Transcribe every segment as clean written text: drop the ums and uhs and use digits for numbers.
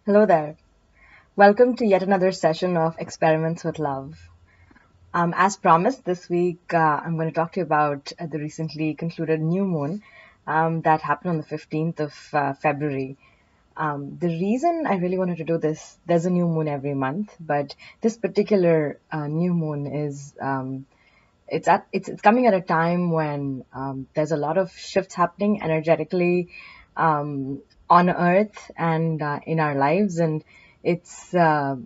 Hello there. Welcome to yet another session of Experiments with Love. As promised, this week I'm going to talk to you about the recently concluded new moon that happened on the 15th of February. The reason I really wanted to do this, there's a new moon every month, but this particular new moon is it's coming at a time when there's a lot of shifts happening energetically on Earth and in our lives, and it's a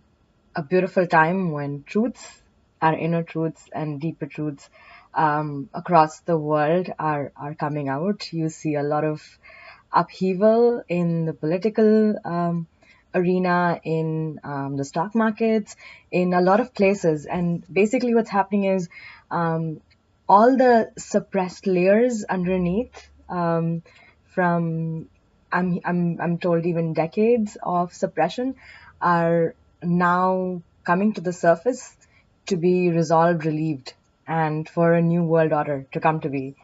beautiful time when truths, our inner truths and deeper truths across the world are coming out. You see a lot of upheaval in the political arena, in the stock markets, in a lot of places. And basically, what's happening is all the suppressed layers underneath, from I'm told even decades of suppression, are now coming to the surface to be resolved, relieved, and for a new world order to come to be.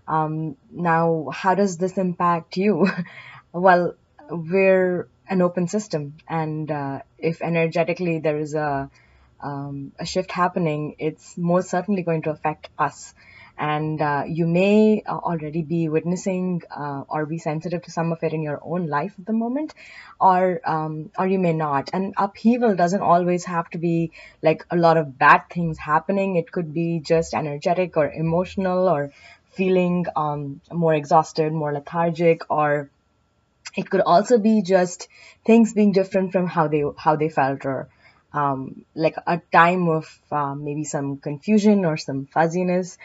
Now, how does this impact you? Well, we're an open system, and if energetically there is a shift happening, it's most certainly going to affect us. And you may already be witnessing or be sensitive to some of it in your own life at the moment, or you may not. And upheaval doesn't always have to be like a lot of bad things happening. It could be just energetic or emotional, or feeling more exhausted, more lethargic, or it could also be just things being different from how they felt, or like a time of maybe some confusion or some fuzziness.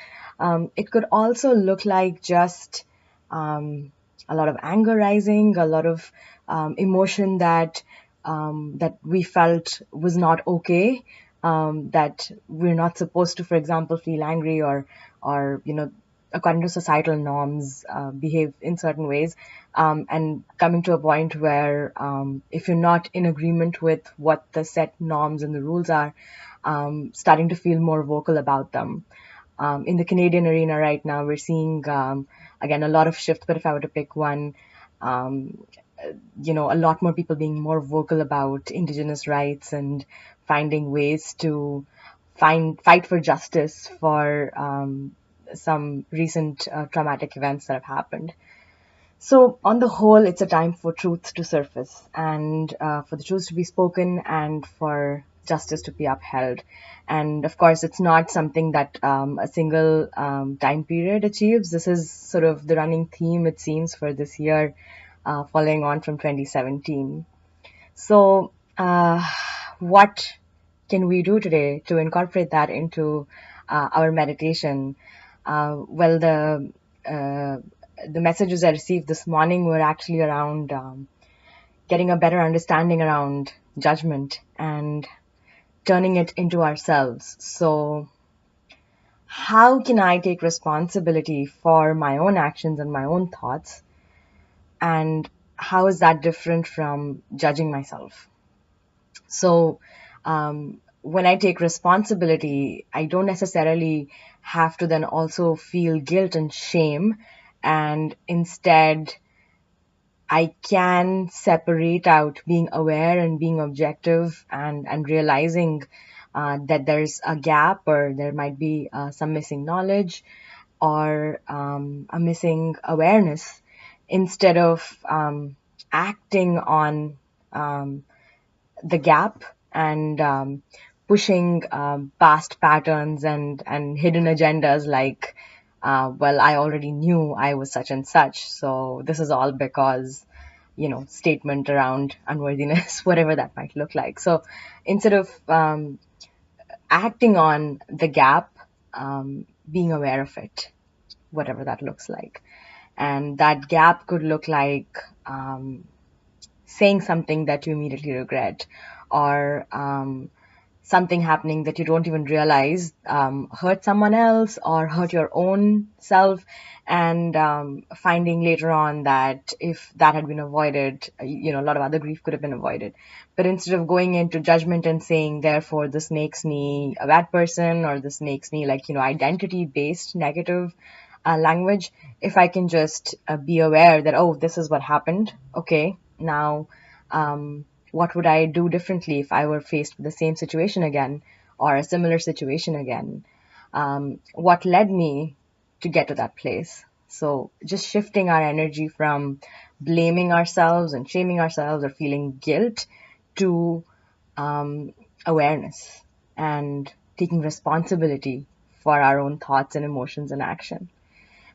It could also look like just a lot of anger rising, a lot of emotion that we felt was not okay, that we're not supposed to, for example, feel angry, or according to societal norms, behave in certain ways, and coming to a point where if you're not in agreement with what the set norms and the rules are, starting to feel more vocal about them. In the Canadian arena right now, we're seeing, again, a lot of shifts, but if I were to pick one, um, a lot more people being more vocal about Indigenous rights and finding ways to fight for justice for some recent traumatic events that have happened. So, on the whole, it's a time for truth to surface, and for the truth to be spoken, and for justice to be upheld. And of course, it's not something that a single time period achieves. This is sort of the running theme, it seems, for this year, following on from 2017. So, what can we do today to incorporate that into our meditation? Well, uh, the messages I received this morning were actually around getting a better understanding around judgment and turning it into ourselves. So, how can I take responsibility for my own actions and my own thoughts? And how is that different from judging myself? So, when I take responsibility, I don't necessarily have to then also feel guilt and shame. And instead, I can separate out being aware and being objective, and realizing that there's a gap, or there might be some missing knowledge, or a missing awareness, instead of acting on the gap and pushing past patterns and hidden agendas, like, well, I already knew I was such and such, so this is all because, statement around unworthiness, whatever that might look like. So instead of acting on the gap, being aware of it, whatever that looks like. And that gap could look like saying something that you immediately regret, or something happening that you don't even realize hurt someone else or hurt your own self, and finding later on that if that had been avoided, a lot of other grief could have been avoided. But instead of going into judgment and saying, therefore, this makes me a bad person, or this makes me, like, identity based negative language, if I can just be aware that, oh, this is what happened. Okay, now What would I do differently if I were faced with the same situation again or a similar situation again? What led me to get to that place? So just shifting our energy from blaming ourselves and shaming ourselves or feeling guilt to awareness and taking responsibility for our own thoughts and emotions and action.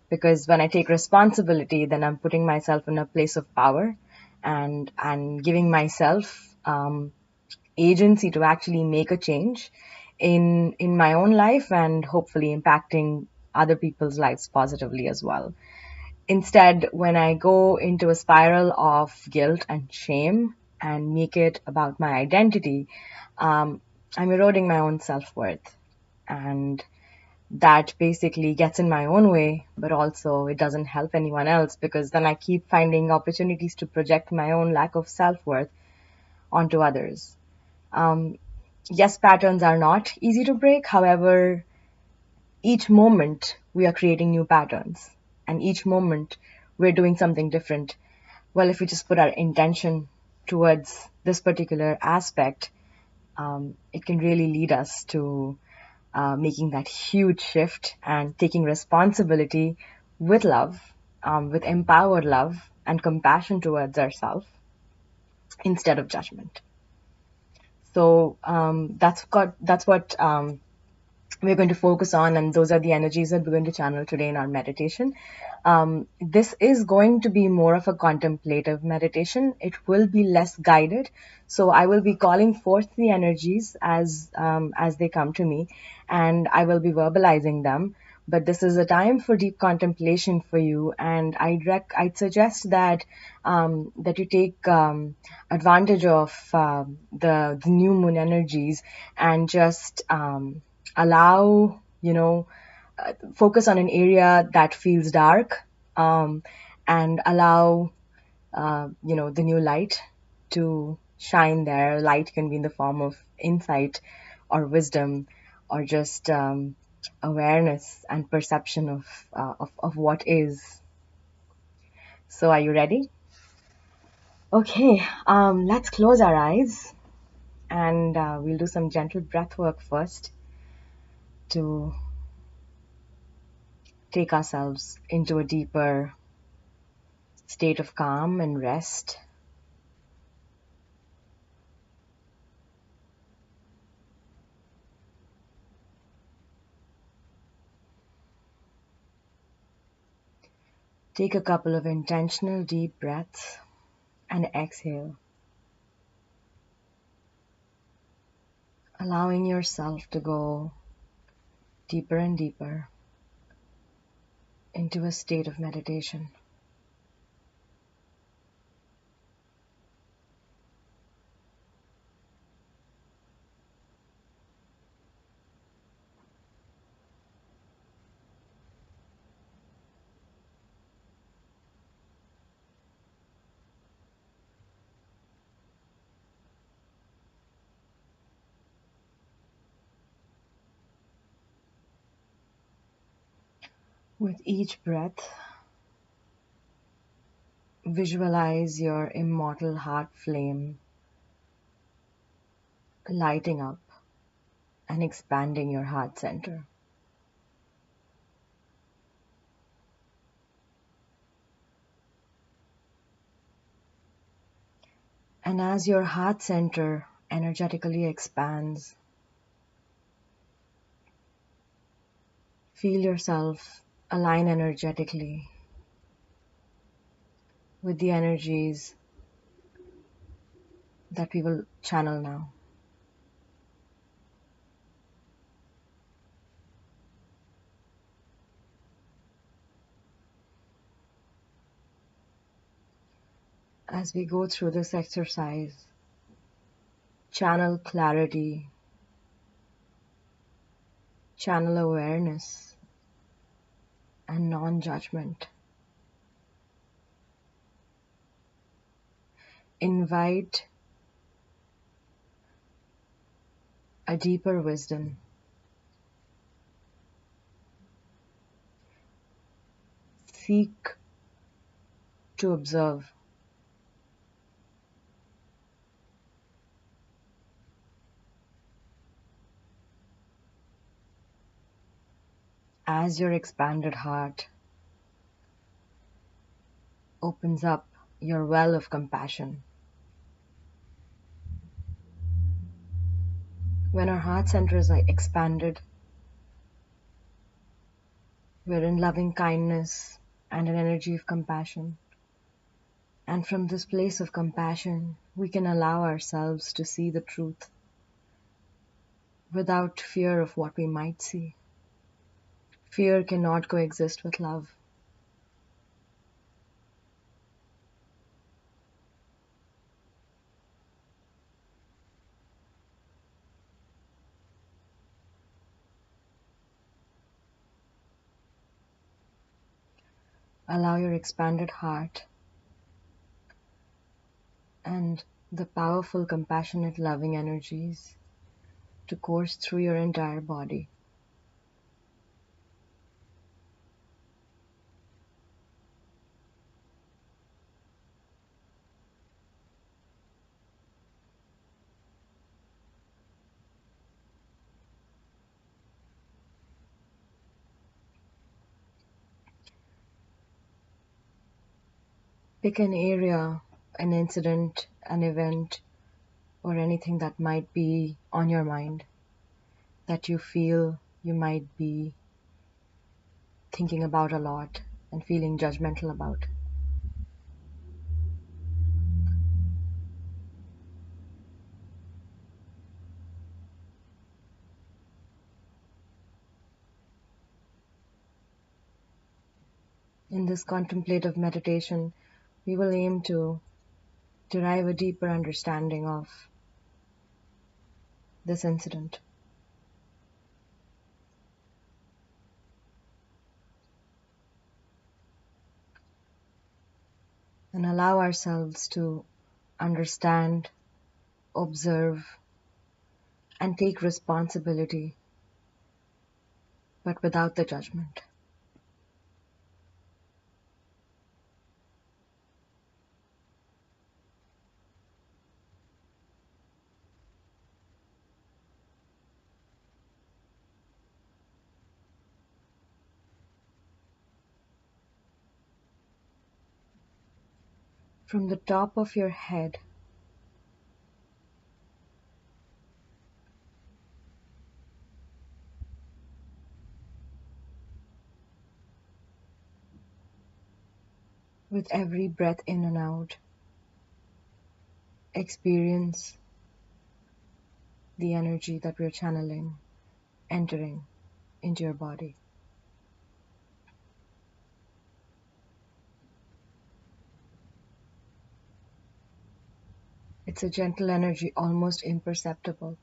Because when I take responsibility, then I'm putting myself in a place of power and giving myself agency to actually make a change in my own life and hopefully impacting other people's lives positively as well. Instead, when I go into a spiral of guilt and shame and make it about my identity, I'm eroding my own self-worth. And that basically gets in my own way, but also it doesn't help anyone else because then I keep finding opportunities to project my own lack of self-worth onto others. Yes, patterns are not easy to break. However, each moment we are creating new patterns, and each moment we're doing something different. Well, if we just put our intention towards this particular aspect, it can really lead us to making that huge shift and taking responsibility with love, with empowered love and compassion towards ourselves instead of judgment. So that's what we're going to focus on, and those are the energies that we're going to channel today in our meditation. This is going to be more of a contemplative meditation. It will be less guided, so I will be calling forth the energies as they come to me, and I will be verbalizing them. But this is a time for deep contemplation for you, and I'd suggest that that you take advantage of the new moon energies and just allow, focus on an area that feels dark, and allow, the new light to shine there. Light can be in the form of insight or wisdom or just awareness and perception of what is. So are you ready? Okay, let's close our eyes and we'll do some gentle breath work first to take ourselves into a deeper state of calm and rest. Take a couple of intentional deep breaths and exhale, allowing yourself to go deeper and deeper into a state of meditation. With each breath, visualize your immortal heart flame lighting up and expanding your heart center. And as your heart center energetically expands, feel yourself align energetically with the energies that we will channel now. As we go through this exercise, channel clarity, channel awareness, and non-judgment. Invite a deeper wisdom. Seek to observe as your expanded heart opens up your well of compassion. When our heart centers are expanded, we're in loving kindness and an energy of compassion. And from this place of compassion, we can allow ourselves to see the truth without fear of what we might see. Fear cannot coexist with love. Allow your expanded heart and the powerful, compassionate, loving energies to course through your entire body. Pick an area, an incident, an event, or anything that might be on your mind that you feel you might be thinking about a lot and feeling judgmental about. In this contemplative meditation, we will aim to derive a deeper understanding of this incident. And allow ourselves to understand, observe, and take responsibility, but without the judgment. From the top of your head, with every breath in and out, experience the energy that we're channeling entering into your body. It's a gentle energy, almost imperceptible.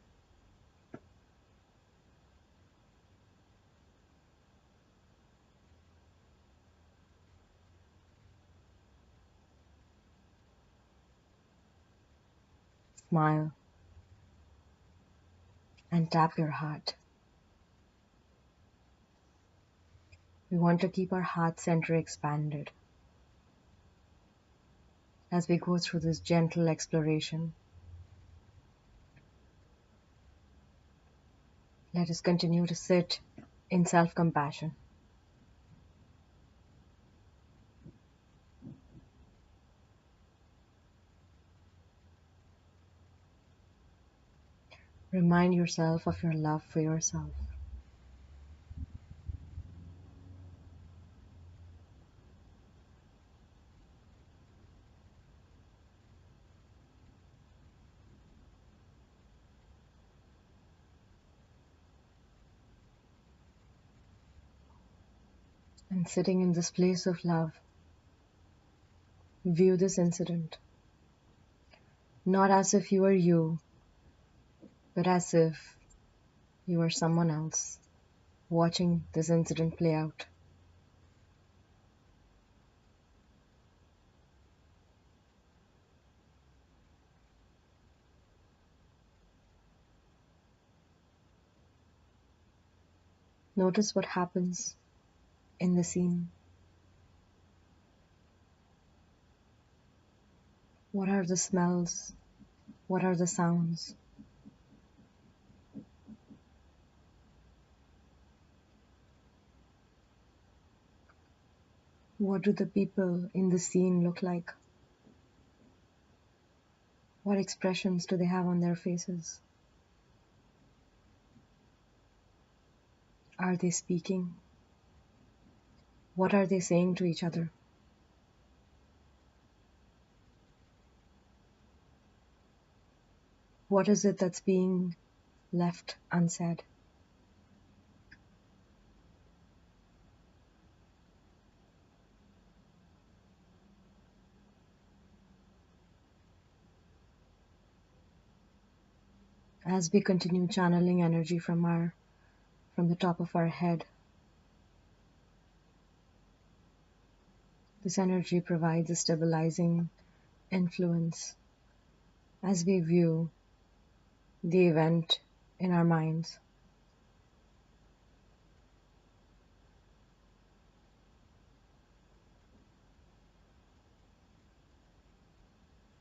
Smile and tap your heart. We want to keep our heart center expanded as we go through this gentle exploration. Let us continue to sit in self-compassion. Remind yourself of your love for yourself. And sitting in this place of love, view this incident not as if you were you, but as if you were someone else watching this incident play out. Notice what happens in the scene. What are the smells? What are the sounds? What do the people in the scene look like? What expressions do they have on their faces? Are they speaking? What are they saying to each other? What is it that's being left unsaid? As we continue channeling energy from the top of our head, this energy provides a stabilizing influence as we view the event in our minds.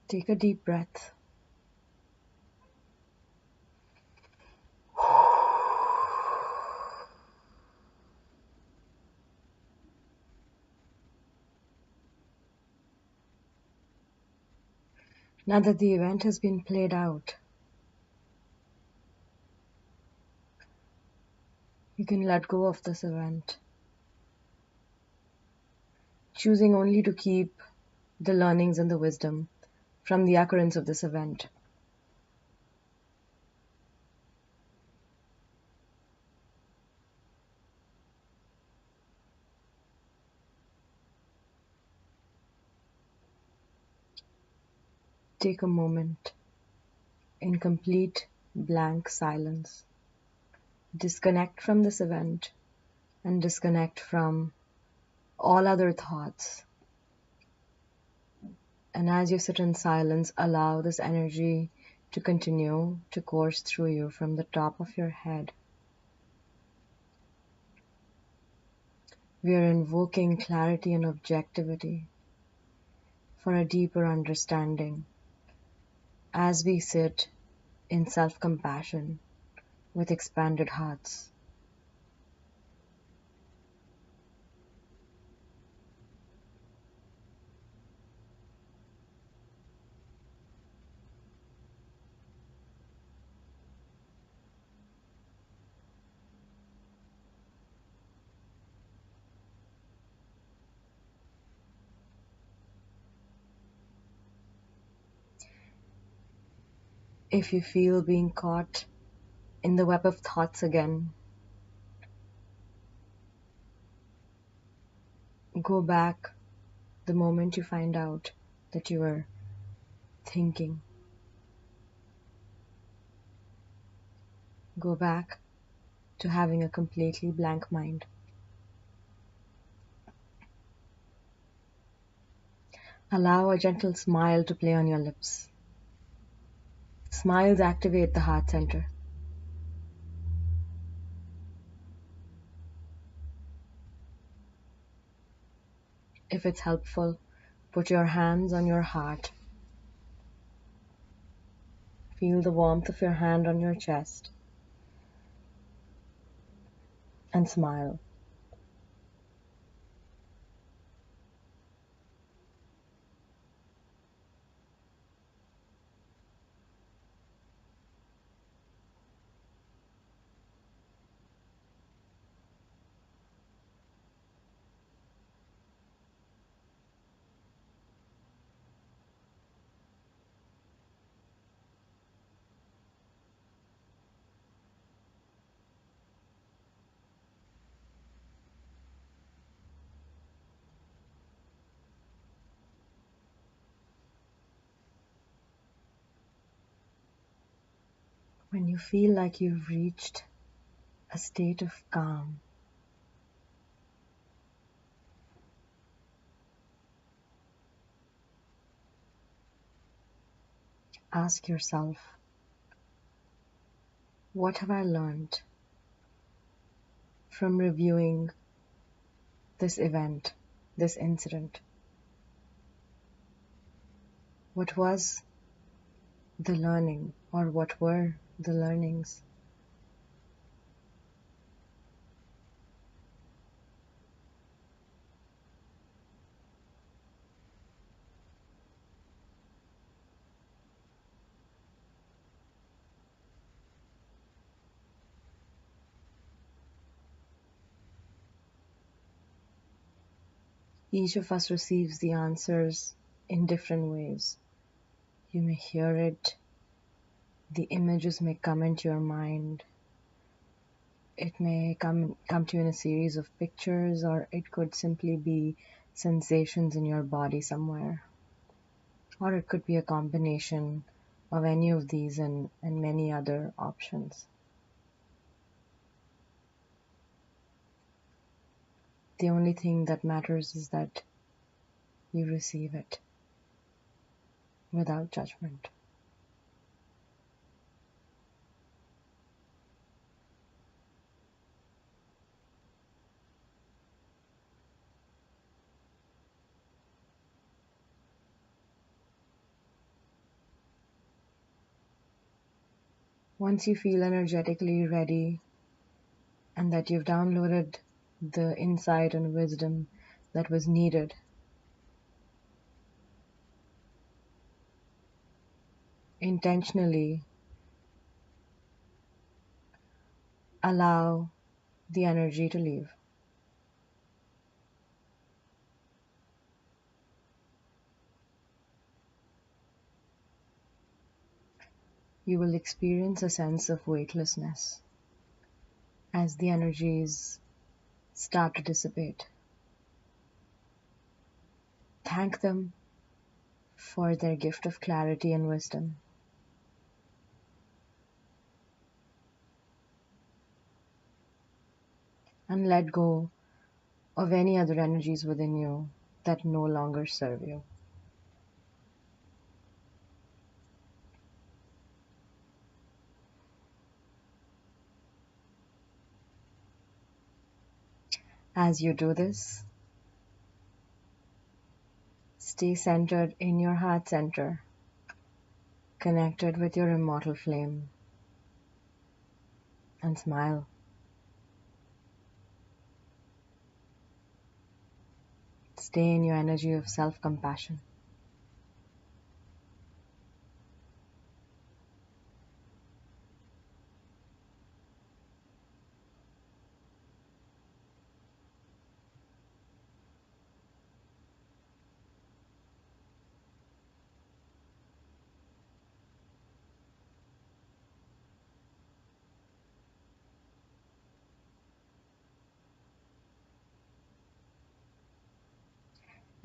Take a deep breath. Now that the event has been played out, you can let go of this event, choosing only to keep the learnings and the wisdom from the occurrence of this event. Take a moment in complete blank silence. Disconnect from this event and disconnect from all other thoughts. And as you sit in silence, allow this energy to continue to course through you from the top of your head. We are invoking clarity and objectivity for a deeper understanding as we sit in self-compassion with expanded hearts. If you feel being caught in the web of thoughts again, go back the moment you find out that you were thinking. Go back to having a completely blank mind. Allow a gentle smile to play on your lips. Smiles activate the heart center. If it's helpful, put your hands on your heart. Feel the warmth of your hand on your chest and smile. When you feel like you've reached a state of calm, ask yourself, what have I learned from reviewing this event, this incident? What was the learning, or what were the learnings? Each of us receives the answers in different ways. You may hear it, the images may come into your mind. It may come to you in a series of pictures, or it could simply be sensations in your body somewhere. Or it could be a combination of any of these and many other options. The only thing that matters is that you receive it without judgment. Once you feel energetically ready and that you've downloaded the insight and wisdom that was needed, intentionally allow the energy to leave. You will experience a sense of weightlessness as the energies start to dissipate. Thank them for their gift of clarity and wisdom. And let go of any other energies within you that no longer serve you. As you do this, stay centered in your heart center, connected with your immortal flame, and smile. Stay in your energy of self-compassion.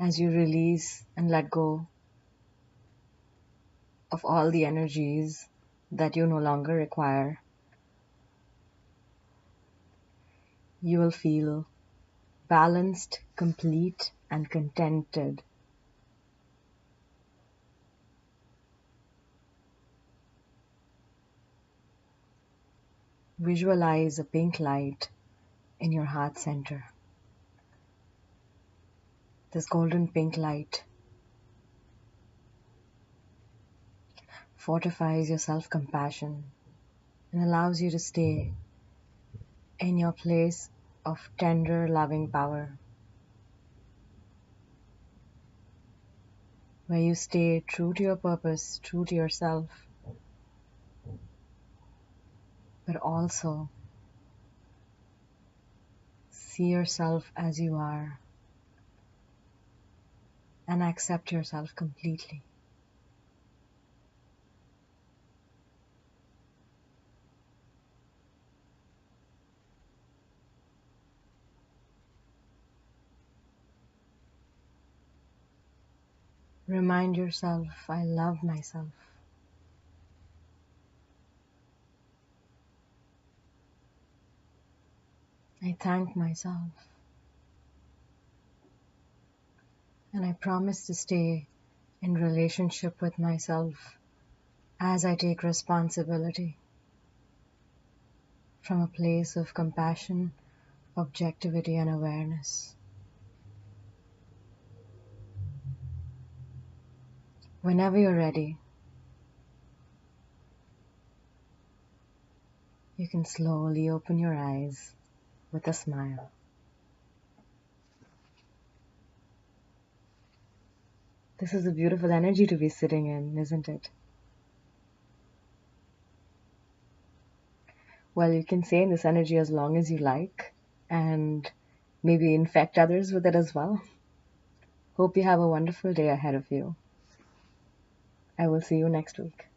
As you release and let go of all the energies that you no longer require, you will feel balanced, complete, and contented. Visualize a pink light in your heart center. This golden pink light fortifies your self-compassion and allows you to stay in your place of tender, loving power, where you stay true to your purpose, true to yourself, but also see yourself as you are and accept yourself completely. Remind yourself, I love myself. I thank myself. And I promise to stay in relationship with myself as I take responsibility from a place of compassion, objectivity, and awareness. Whenever you're ready, you can slowly open your eyes with a smile. This is a beautiful energy to be sitting in, isn't it? Well, you can stay in this energy as long as you like and maybe infect others with it as well. Hope you have a wonderful day ahead of you. I will see you next week.